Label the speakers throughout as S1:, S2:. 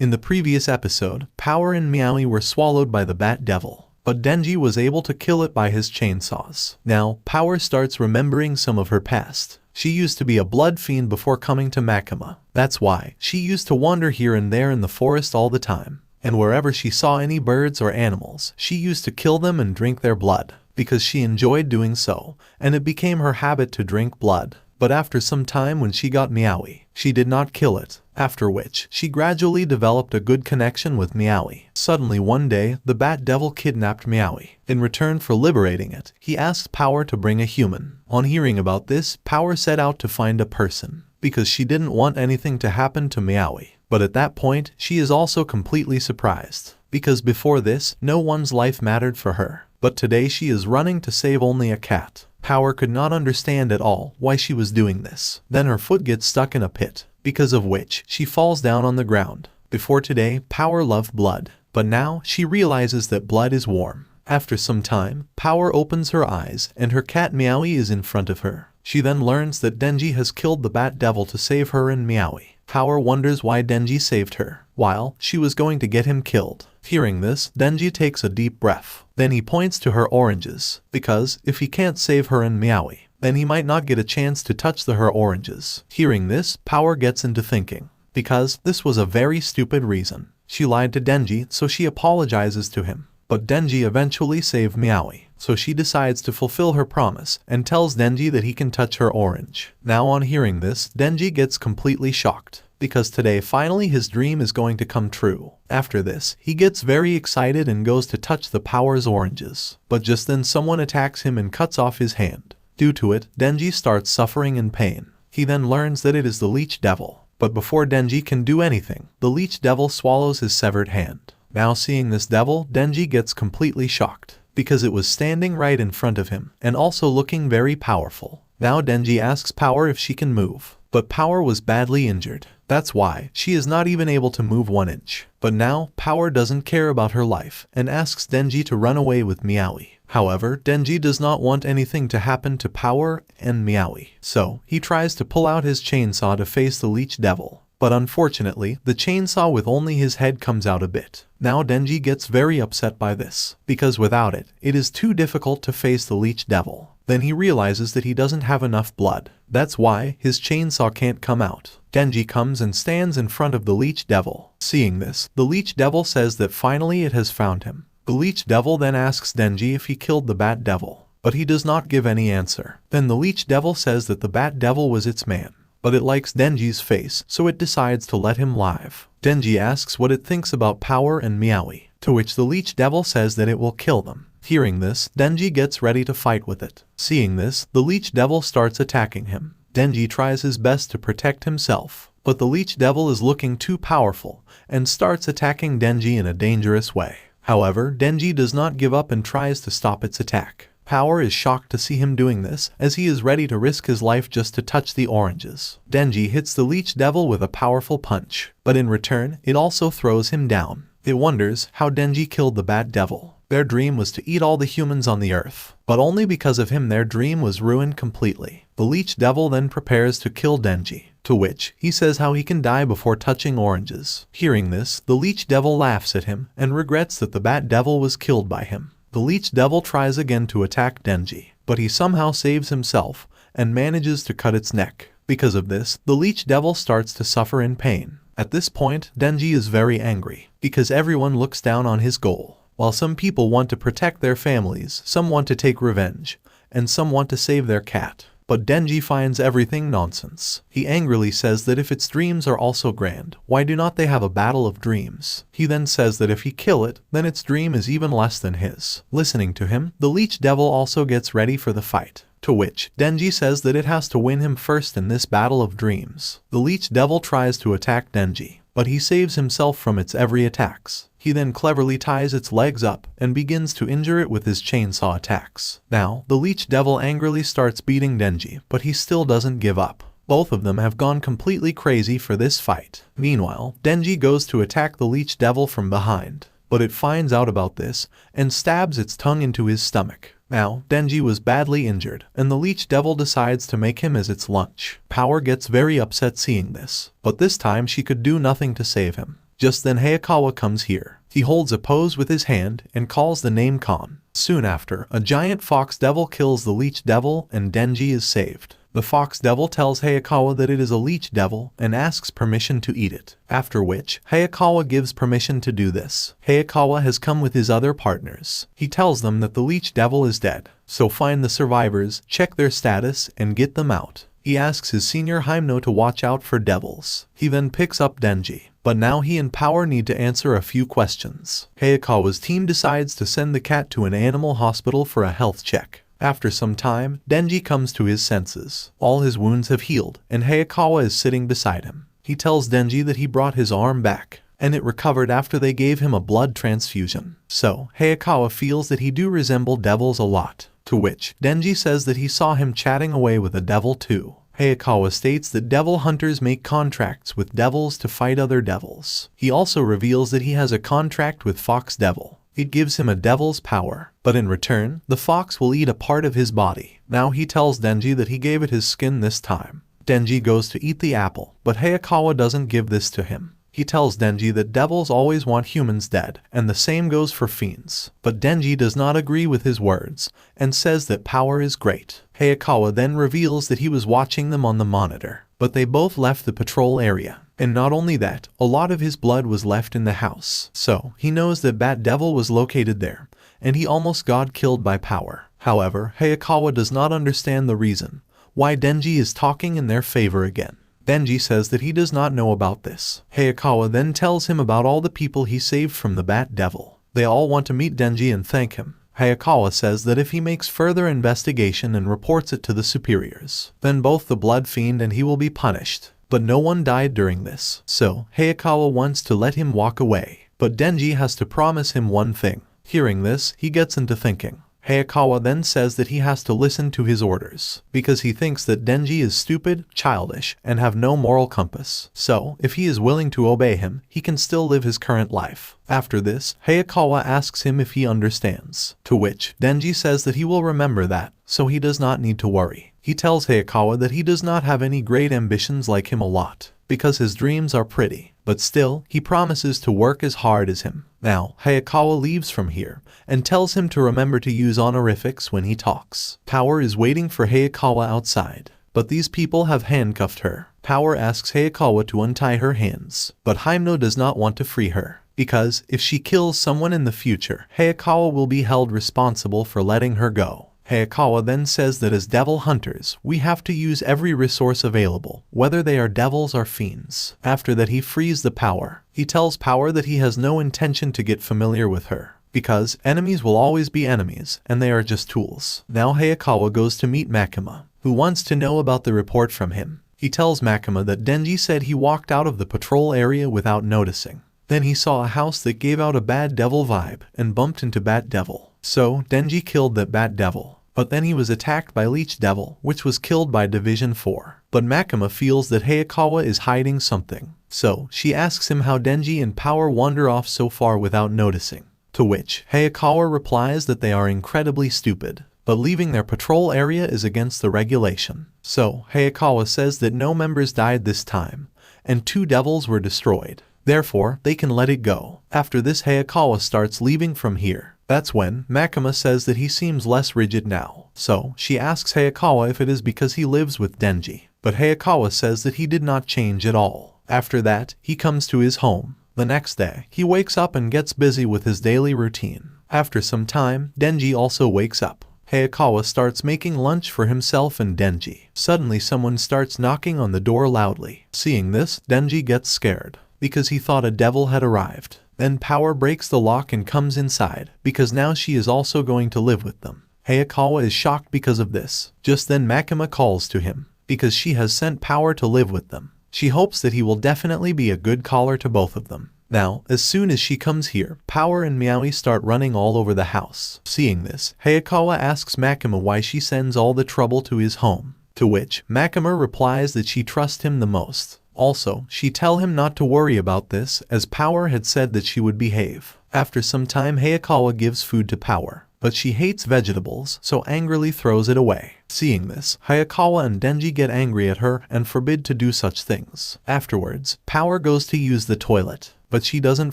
S1: In the previous episode, Power and Meowie were swallowed by the Bat Devil, but Denji was able to kill it by his chainsaws. Now, Power starts remembering some of her past. She used to be a blood fiend before coming to Makima. That's why she used to wander here and there in the forest all the time. And wherever she saw any birds or animals, she used to kill them and drink their blood, because she enjoyed doing so, and it became her habit to drink blood. But after some time when she got Meowie, she did not kill it, after which she gradually developed a good connection with Meowie. Suddenly one day, the Bat Devil kidnapped Meowie. In return for liberating it, he asked Power to bring a human. On hearing about this, Power set out to find a person, because she didn't want anything to happen to Meowie. But at that point, she is also completely surprised, because before this, no one's life mattered for her. But today she is running to save only a cat. Power could not understand at all why she was doing this. Then her foot gets stuck in a pit, because of which she falls down on the ground. Before today, Power loved blood, but now she realizes that blood is warm. After some time, Power opens her eyes and her cat Meowie is in front of her. She then learns that Denji has killed the Bat Devil to save her and Meowie. Power wonders why Denji saved her, while she was going to get him killed. Hearing this, Denji takes a deep breath. Then he points to her oranges, because if he can't save her and Meowie, then he might not get a chance to touch her oranges. Hearing this, Power gets into thinking, because this was a very stupid reason. She lied to Denji, so she apologizes to him. But Denji eventually saved Meowie, so she decides to fulfill her promise and tells Denji that he can touch her orange. Now on hearing this, Denji gets completely shocked, because today finally his dream is going to come true. After this, he gets very excited and goes to touch the Power's oranges. But just then someone attacks him and cuts off his hand. Due to it, Denji starts suffering in pain. He then learns that it is the Leech Devil. But before Denji can do anything, the Leech Devil swallows his severed hand. Now seeing this devil, Denji gets completely shocked, because it was standing right in front of him, and also looking very powerful. Now Denji asks Power if she can move, but Power was badly injured. That's why she is not even able to move 1 inch. But now, Power doesn't care about her life, and asks Denji to run away with Meowie. However, Denji does not want anything to happen to Power and Meowie, so he tries to pull out his chainsaw to face the Leech Devil. But unfortunately, the chainsaw with only his head comes out a bit. Now Denji gets very upset by this, because without it, it is too difficult to face the Leech Devil. Then he realizes that he doesn't have enough blood. That's why his chainsaw can't come out. Denji comes and stands in front of the Leech Devil. Seeing this, the Leech Devil says that finally it has found him. The Leech Devil then asks Denji if he killed the Bat Devil, but he does not give any answer. Then the Leech Devil says that the Bat Devil was its man, but it likes Denji's face, so it decides to let him live. Denji asks what it thinks about Power and Meowie, to which the Leech Devil says that it will kill them. Hearing this, Denji gets ready to fight with it. Seeing this, the Leech Devil starts attacking him. Denji tries his best to protect himself, but the Leech Devil is looking too powerful and starts attacking Denji in a dangerous way. However, Denji does not give up and tries to stop its attack. Power is shocked to see him doing this, as he is ready to risk his life just to touch the oranges. Denji hits the Leech Devil with a powerful punch, but in return, it also throws him down. It wonders how Denji killed the Bat Devil. Their dream was to eat all the humans on the earth, but only because of him their dream was ruined completely. The Leech Devil then prepares to kill Denji, to which he says how he can die before touching oranges. Hearing this, the Leech Devil laughs at him and regrets that the Bat Devil was killed by him. The Leech Devil tries again to attack Denji, but he somehow saves himself and manages to cut its neck. Because of this, the Leech Devil starts to suffer in pain. At this point, Denji is very angry, because everyone looks down on his goal. While some people want to protect their families, some want to take revenge, and some want to save their cat. But Denji finds everything nonsense. He angrily says that if its dreams are also grand, why do not they have a battle of dreams? He then says that if he kill it, then its dream is even less than his. Listening to him, the Leech Devil also gets ready for the fight, to which Denji says that it has to win him first in this battle of dreams. The Leech Devil tries to attack Denji, but he saves himself from its every attacks. He then cleverly ties its legs up and begins to injure it with his chainsaw attacks. Now, the Leech Devil angrily starts beating Denji, but he still doesn't give up. Both of them have gone completely crazy for this fight. Meanwhile, Denji goes to attack the Leech Devil from behind, but it finds out about this and stabs its tongue into his stomach. Now, Denji was badly injured, and the Leech Devil decides to make him as its lunch. Power gets very upset seeing this, but this time she could do nothing to save him. Just then Hayakawa comes here. He holds a pose with his hand and calls the name Khan. Soon after, a giant fox devil kills the leech devil and Denji is saved. The fox devil tells Hayakawa that it is a leech devil and asks permission to eat it, after which Hayakawa gives permission to do this. Hayakawa has come with his other partners. He tells them that the leech devil is dead, so find the survivors, check their status, and get them out. He asks his senior Himeno to watch out for devils. He then picks up Denji, but now he and Power need to answer a few questions. Hayakawa's team decides to send the cat to an animal hospital for a health check. After some time, Denji comes to his senses. All his wounds have healed, and Hayakawa is sitting beside him. He tells Denji that he brought his arm back, and it recovered after they gave him a blood transfusion. So, Hayakawa feels that he do resemble devils a lot, to which Denji says that he saw him chatting away with a devil too. Hayakawa states that devil hunters make contracts with devils to fight other devils. He also reveals that he has a contract with Fox Devil. It gives him a devil's power, but in return, the fox will eat a part of his body. Now he tells Denji that he gave it his skin this time. Denji goes to eat the apple, but Hayakawa doesn't give this to him. He tells Denji that devils always want humans dead, and the same goes for fiends. But Denji does not agree with his words, and says that power is great. Hayakawa then reveals that he was watching them on the monitor, but they both left the patrol area. And not only that, a lot of his blood was left in the house. So, he knows that Bat Devil was located there, and he almost got killed by power. However, Hayakawa does not understand the reason why Denji is talking in their favor again. Denji says that he does not know about this. Hayakawa then tells him about all the people he saved from the Bat Devil. They all want to meet Denji and thank him. Hayakawa says that if he makes further investigation and reports it to the superiors, then both the Blood Fiend and he will be punished. But no one died during this, so Hayakawa wants to let him walk away. But Denji has to promise him one thing. Hearing this, he gets into thinking. Hayakawa then says that he has to listen to his orders, because he thinks that Denji is stupid, childish, and have no moral compass. So, if he is willing to obey him, he can still live his current life. After this, Hayakawa asks him if he understands, to which Denji says that he will remember that, so he does not need to worry. He tells Hayakawa that he does not have any great ambitions like him a lot, because his dreams are pretty, but still, he promises to work as hard as him. Now, Hayakawa leaves from here, and tells him to remember to use honorifics when he talks. Power is waiting for Hayakawa outside, but these people have handcuffed her. Power asks Hayakawa to untie her hands, but Himeno does not want to free her, because if she kills someone in the future, Hayakawa will be held responsible for letting her go. Hayakawa then says that as devil hunters, we have to use every resource available, whether they are devils or fiends. After that he frees the Power. He tells Power that he has no intention to get familiar with her, because enemies will always be enemies, and they are just tools. Now Hayakawa goes to meet Makima, who wants to know about the report from him. He tells Makima that Denji said he walked out of the patrol area without noticing. Then he saw a house that gave out a bad devil vibe, and bumped into Bat Devil. So, Denji killed that Bat Devil. But then he was attacked by Leech Devil, which was killed by Division 4. But Makima feels that Hayakawa is hiding something. So, she asks him how Denji and Power wander off so far without noticing. To which, Hayakawa replies that they are incredibly stupid, but leaving their patrol area is against the regulation. So, Hayakawa says that no members died this time, and 2 devils were destroyed. Therefore, they can let it go. After this, Hayakawa starts leaving from here. That's when Makima says that he seems less rigid now. So, she asks Hayakawa if it is because he lives with Denji. But Hayakawa says that he did not change at all. After that, he comes to his home. The next day, he wakes up and gets busy with his daily routine. After some time, Denji also wakes up. Hayakawa starts making lunch for himself and Denji. Suddenly someone starts knocking on the door loudly. Seeing this, Denji gets scared, because he thought a devil had arrived. Then Power breaks the lock and comes inside, because now she is also going to live with them. Hayakawa is shocked because of this. Just then Makima calls to him, because she has sent Power to live with them. She hopes that he will definitely be a good caller to both of them. Now, as soon as she comes here, Power and Meowie start running all over the house. Seeing this, Hayakawa asks Makima why she sends all the trouble to his home, to which Makima replies that she trusts him the most. Also, she tells him not to worry about this, as Power had said that she would behave. After some time, Hayakawa gives food to Power, but she hates vegetables, so angrily throws it away. Seeing this, Hayakawa and Denji get angry at her and forbid to do such things. Afterwards, Power goes to use the toilet, but she doesn't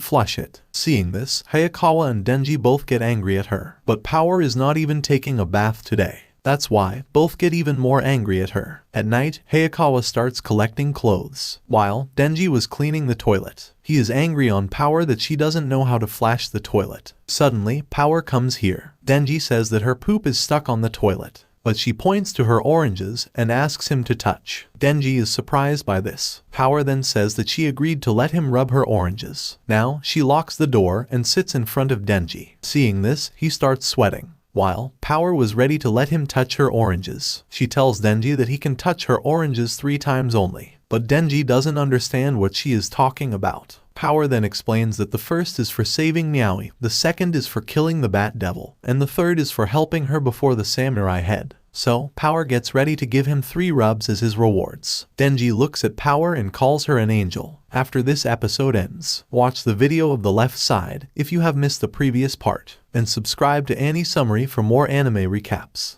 S1: flush it. Seeing this, Hayakawa and Denji both get angry at her. But Power is not even taking a bath today. That's why both get even more angry at her. At night, Hayakawa starts collecting clothes, while Denji was cleaning the toilet. He is angry on Power that she doesn't know how to flash the toilet. Suddenly, Power comes here. Denji says that her poop is stuck on the toilet, but she points to her oranges and asks him to touch. Denji is surprised by this. Power then says that she agreed to let him rub her oranges. Now, she locks the door and sits in front of Denji. Seeing this, he starts sweating. While Power was ready to let him touch her oranges, she tells Denji that he can touch her oranges 3 times only. But Denji doesn't understand what she is talking about. Power then explains that the first is for saving Meowie, the second is for killing the Bat Devil, and the third is for helping her before the samurai head. So, Power gets ready to give him 3 rubs as his rewards. Denji looks at Power and calls her an angel. After this episode ends, watch the video of the left side if you have missed the previous part, and subscribe to Annie Summary for more anime recaps.